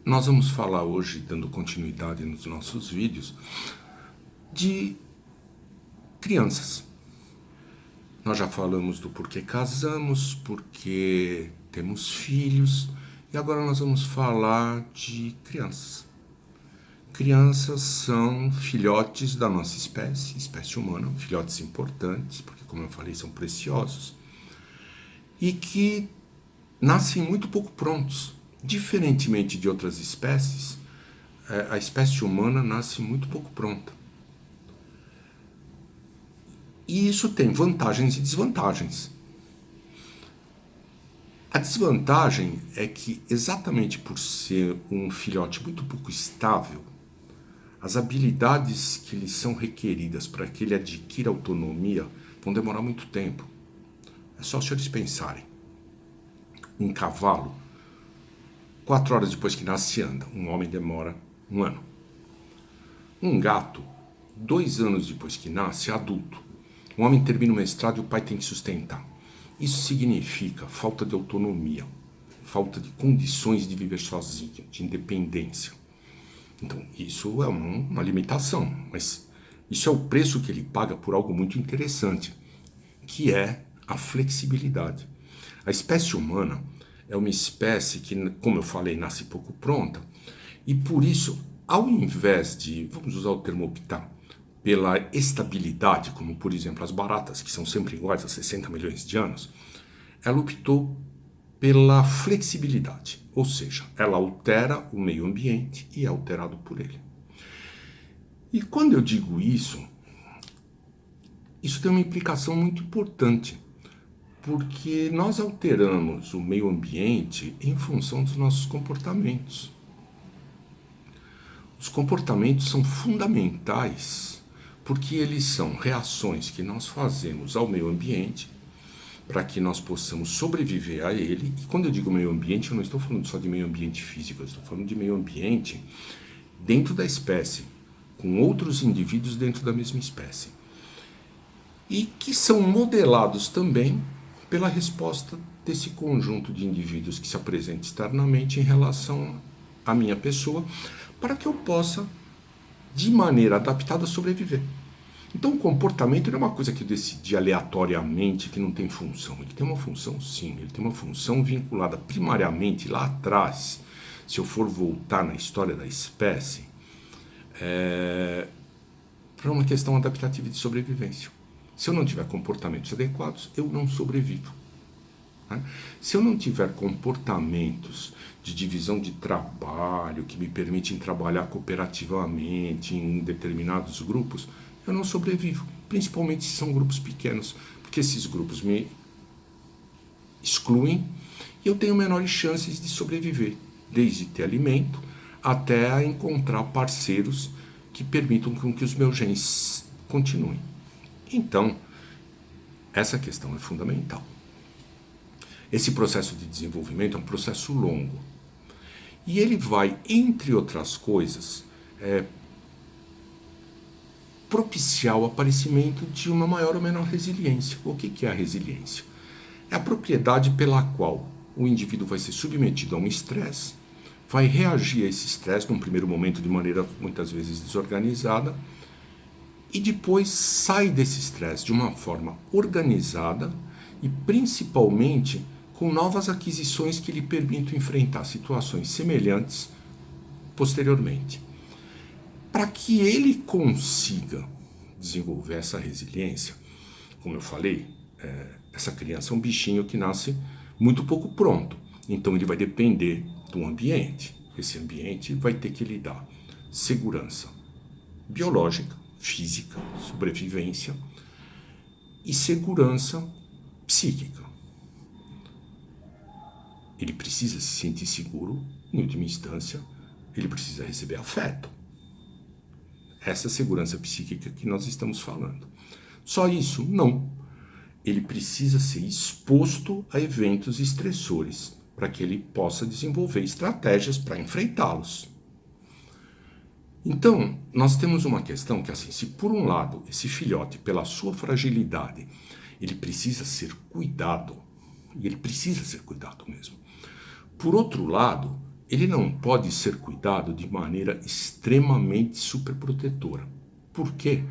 Nós vamos falar hoje, dando continuidade nos nossos vídeos, de crianças. Nós já falamos do porquê casamos, porquê temos filhos, e agora nós vamos falar de crianças. Crianças são filhotes da nossa espécie humana, filhotes importantes, porque, como eu falei, são preciosos, e que nascem muito pouco prontos. Diferentemente de outras espécies, a espécie humana nasce muito pouco pronta. E isso tem vantagens e desvantagens. A desvantagem é que, exatamente por ser um filhote muito pouco estável, as habilidades que lhe são requeridas para que ele adquira autonomia vão demorar muito tempo. É só os senhores pensarem. Um cavalo, 4 horas depois que nasce, anda. Um homem demora 1 ano. Um gato, 2 anos depois que nasce, é adulto. Um homem termina o mestrado e o pai tem que sustentar. Isso significa falta de autonomia, falta de condições de viver sozinho, de independência. Então, isso é uma limitação, mas isso é o preço que ele paga por algo muito interessante, que é a flexibilidade. A espécie humana é uma espécie que, como eu falei, nasce pouco pronta, e por isso, ao invés de, vamos usar o termo optar, pela estabilidade, como por exemplo as baratas, que são sempre iguais há 60 milhões de anos, ela optou pela flexibilidade, ou seja, ela altera o meio ambiente e é alterado por ele. E quando eu digo isso tem uma implicação muito importante, porque nós alteramos o meio ambiente em função dos nossos comportamentos. Os comportamentos são fundamentais porque eles são reações que nós fazemos ao meio ambiente para que nós possamos sobreviver a ele. E quando eu digo meio ambiente, eu não estou falando só de meio ambiente físico, eu estou falando de meio ambiente dentro da espécie, com outros indivíduos dentro da mesma espécie. E que são modelados também pela resposta desse conjunto de indivíduos que se apresenta externamente em relação à minha pessoa, para que eu possa, de maneira adaptada, sobreviver. Então o comportamento não é uma coisa que eu decidi aleatoriamente, que não tem função. Ele tem uma função, sim. Ele tem uma função vinculada primariamente lá atrás, se eu for voltar na história da espécie, para uma questão adaptativa de sobrevivência. Se eu não tiver comportamentos adequados, eu não sobrevivo. Se eu não tiver comportamentos de divisão de trabalho que me permitem trabalhar cooperativamente em determinados grupos, eu não sobrevivo, principalmente se são grupos pequenos, porque esses grupos me excluem e eu tenho menores chances de sobreviver, desde ter alimento até encontrar parceiros que permitam que os meus genes continuem. Então, essa questão é fundamental. Esse processo de desenvolvimento é um processo longo. E ele vai, entre outras coisas, propiciar o aparecimento de uma maior ou menor resiliência. O que é a resiliência? É a propriedade pela qual o indivíduo vai ser submetido a um estresse, vai reagir a esse estresse num primeiro momento de maneira muitas vezes desorganizada, e depois sai desse estresse de uma forma organizada e principalmente com novas aquisições que lhe permitam enfrentar situações semelhantes posteriormente. Para que ele consiga desenvolver essa resiliência, como eu falei, essa criança é um bichinho que nasce muito pouco pronto, então ele vai depender do ambiente. Esse ambiente vai ter que lhe dar segurança biológica, física, sobrevivência e segurança psíquica. Ele precisa se sentir seguro, em última instância, ele precisa receber afeto. Essa segurança psíquica que nós estamos falando. Só isso? Não. Ele precisa ser exposto a eventos estressores para que ele possa desenvolver estratégias para enfrentá-los. Então, nós temos uma questão que, assim, se por um lado, esse filhote, pela sua fragilidade, ele precisa ser cuidado, e ele precisa ser cuidado mesmo. Por outro lado, ele não pode ser cuidado de maneira extremamente superprotetora. Por quê?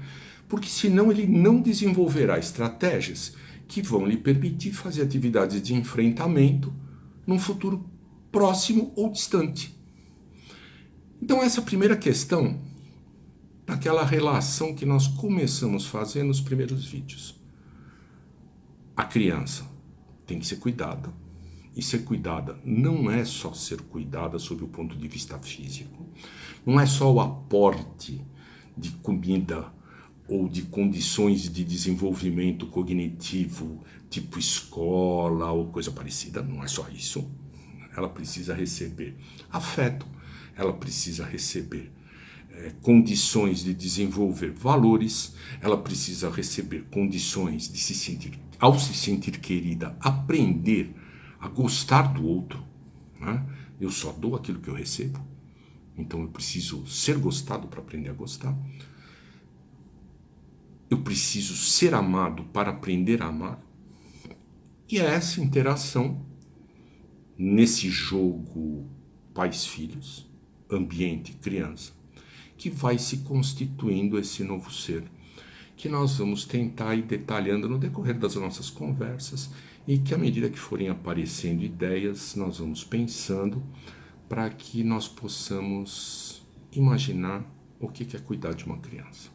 Porque senão ele não desenvolverá estratégias que vão lhe permitir fazer atividades de enfrentamento num futuro próximo ou distante. Então essa primeira questão, naquela relação que nós começamos a fazer nos primeiros vídeos. A criança tem que ser cuidada. E ser cuidada não é só ser cuidada sob o ponto de vista físico. Não é só o aporte de comida ou de condições de desenvolvimento cognitivo, tipo escola ou coisa parecida. Não é só isso. Ela precisa receber afeto, ela precisa receber condições de desenvolver valores, ela precisa receber condições de se sentir, ao se sentir querida, aprender a gostar do outro, né? Eu só dou aquilo que eu recebo, então eu preciso ser gostado para aprender a gostar. Eu preciso ser amado para aprender a amar. E é essa interação, nesse jogo pais-filhos, ambiente-criança, que vai se constituindo esse novo ser, que nós vamos tentar ir detalhando no decorrer das nossas conversas e que, à medida que forem aparecendo ideias, nós vamos pensando para que nós possamos imaginar o que é cuidar de uma criança.